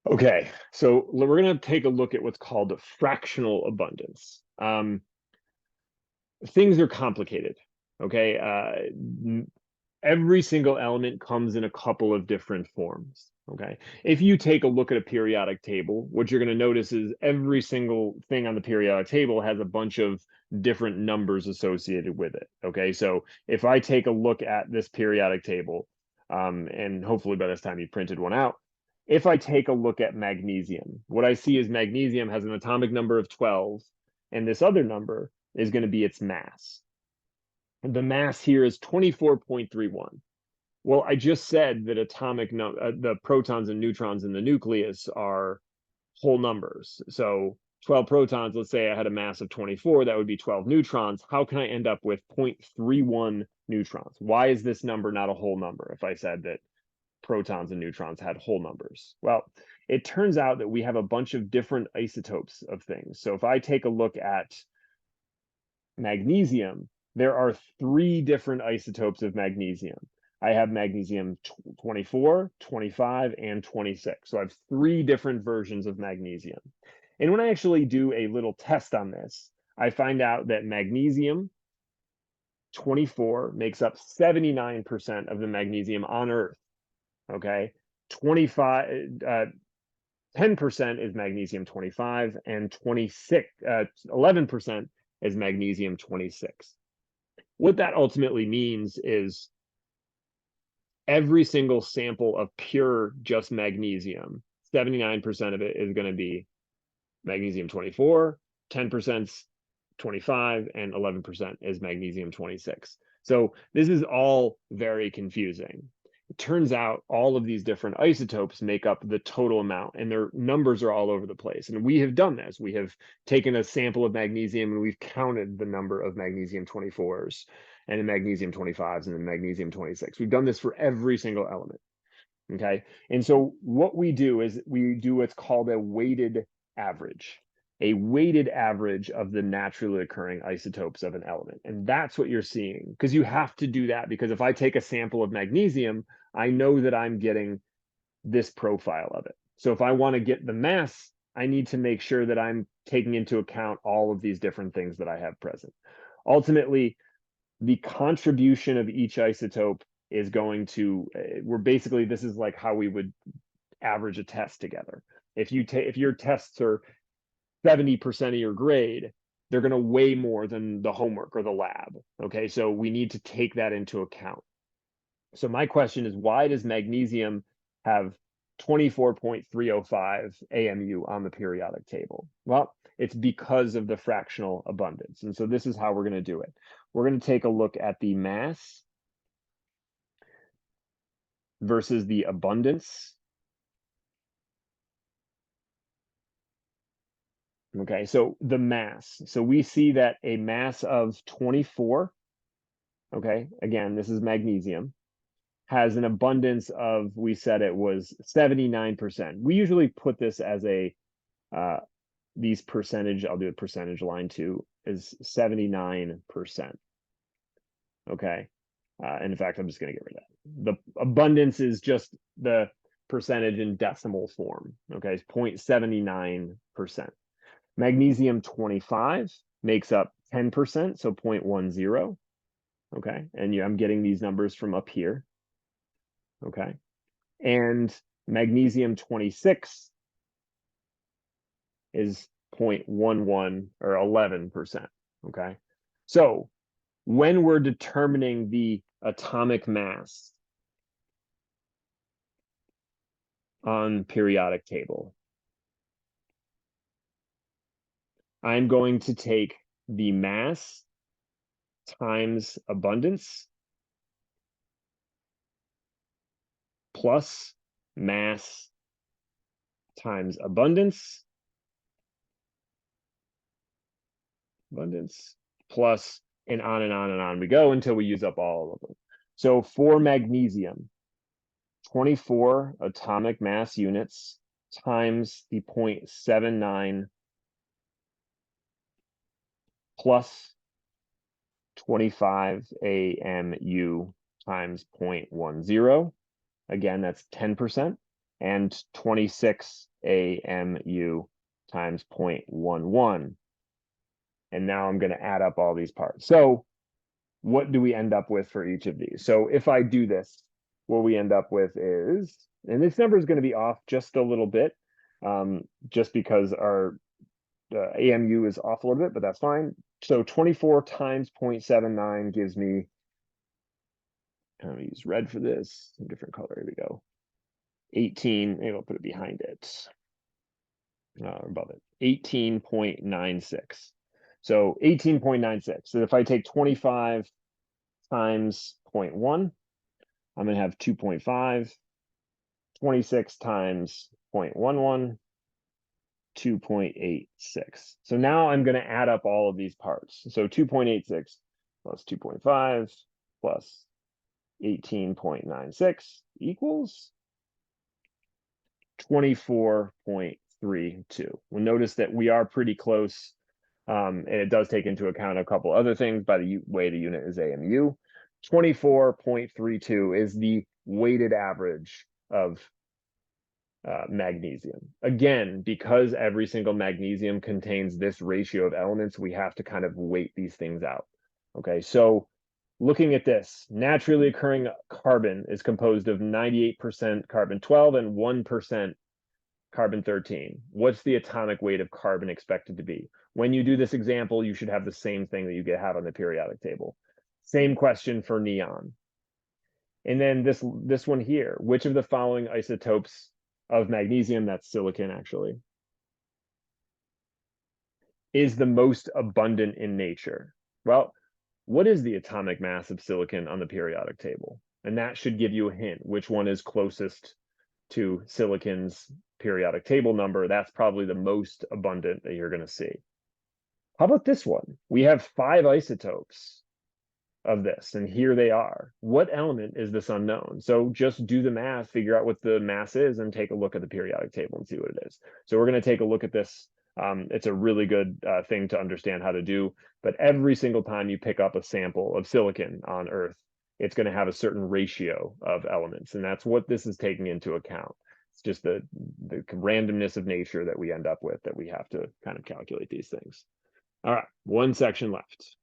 Okay, so we're going to take a look at what's called fractional abundance. Things are complicated. Okay, every single element comes in a couple of different forms. Okay, if you take a look at a periodic table, what you're going to notice is every single thing on the periodic table has a bunch of different numbers associated with it. Okay, so if I take a look at this periodic table, and hopefully by this time you printed one out, if I take a look at magnesium, what I see is magnesium has an atomic number of 12, and this other number is going to be its mass. The mass here is 24.31. Well, I just said that the protons and neutrons in the nucleus are whole numbers. So 12 protons, let's say I had a mass of 24, that would be 12 neutrons. How can I end up with 0.31 neutrons? Why is this number not a whole number if I said that protons and neutrons had whole numbers? Well, it turns out that we have a bunch of different isotopes of things. So if I take a look at magnesium, there are 3 different isotopes of magnesium. I have magnesium 24, 25, and 26. So I have 3 different versions of magnesium. And when I actually do a little test on this, I find out that magnesium 24 makes up 79% of the magnesium on Earth. Okay, 10% is magnesium 25, and 11% is magnesium 26. What that ultimately means is every single sample of pure just magnesium, 79% of it is going to be magnesium 24, 10% 25, and 11% is magnesium 26. So this is all very confusing. It turns out all of these different isotopes make up the total amount, and their numbers are all over the place. And we have done this. We have taken a sample of magnesium and we've counted the number of magnesium 24s and the magnesium 25s and the magnesium 26. We've done this for every single element. Okay. And so what we do is we do what's called a weighted average of the naturally occurring isotopes of an element. And that's what you're seeing, because you have to do that, because if I take a sample of magnesium, I know that I'm getting this profile of it. So if I want to get the mass, I need to make sure that I'm taking into account all of these different things that I have present. Ultimately, the contribution of each isotope is going to, this is like how we would average a test together. If your tests are 70% of your grade, they're going to weigh more than the homework or the lab. Okay, so we need to take that into account. So my question is, why does magnesium have 24.305 AMU on the periodic table? Well, it's because of the fractional abundance. And so this is how we're going to do it. We're going to take a look at the mass versus the abundance. Okay, so the mass. So we see that a mass of 24, okay, again, this is magnesium, has an abundance of, we said it was 79%. We usually put this as these percentage, I'll do a percentage line too, is 79%. Okay, and in fact, I'm just going to get rid of that. The abundance is just the percentage in decimal form. Okay, it's 0.79%. Magnesium 25 makes up 10%, so 0.10. Okay, and I'm getting these numbers from up here. Okay, and magnesium 26 is 0.11 or 11%. Okay, so when we're determining the atomic mass on periodic table, I'm going to take the mass times abundance plus mass times abundance plus, and on and on and on we go until we use up all of them. So for magnesium, 24 atomic mass units times the 0.79 plus 25 AMU times 0.10. Again, that's 10%, and 26 AMU times 0.11. And now I'm going to add up all these parts. So what do we end up with for each of these? So if I do this, what we end up with is, and this number is going to be off just a little bit, just because our AMU is off a little bit, but that's fine. So 24 times 0.79 gives me, I'm going to use red for this, a different color, here we go. 18, maybe I'll put it behind it, above it, 18.96. So 18.96. So if I take 25 times 0.1, I'm going to have 2.5, 26 times 0.11, 2.86. So now I'm going to add up all of these parts. So 2.86 plus 2.5 plus 18.96 equals 24.32. We'll notice that we are pretty close, and it does take into account a couple other things by the way the unit is AMU. 24.32 is the weighted average of magnesium. Again, because every single magnesium contains this ratio of elements, we have to kind of weight these things out. Okay, so looking at this, naturally occurring carbon is composed of 98% carbon-12 and 1% carbon-13. What's the atomic weight of carbon expected to be? When you do this example, you should have the same thing that you have on the periodic table. Same question for neon. And then this one here, which of the following isotopes of magnesium, that's silicon actually, is the most abundant in nature? Well, what is the atomic mass of silicon on the periodic table? And that should give you a hint which one is closest to silicon's periodic table number. That's probably the most abundant that you're going to see. How about this one? We have 5 isotopes of this, and here they are. What element is this unknown? So just do the math, figure out what the mass is, and take a look at the periodic table and see what it is. So we're going to take a look at this. It's a really good thing to understand how to do, but every single time you pick up a sample of silicon on Earth, it's going to have a certain ratio of elements, and that's what this is taking into account. It's just the randomness of nature that we end up with, that we have to kind of calculate these things. All right, one section left.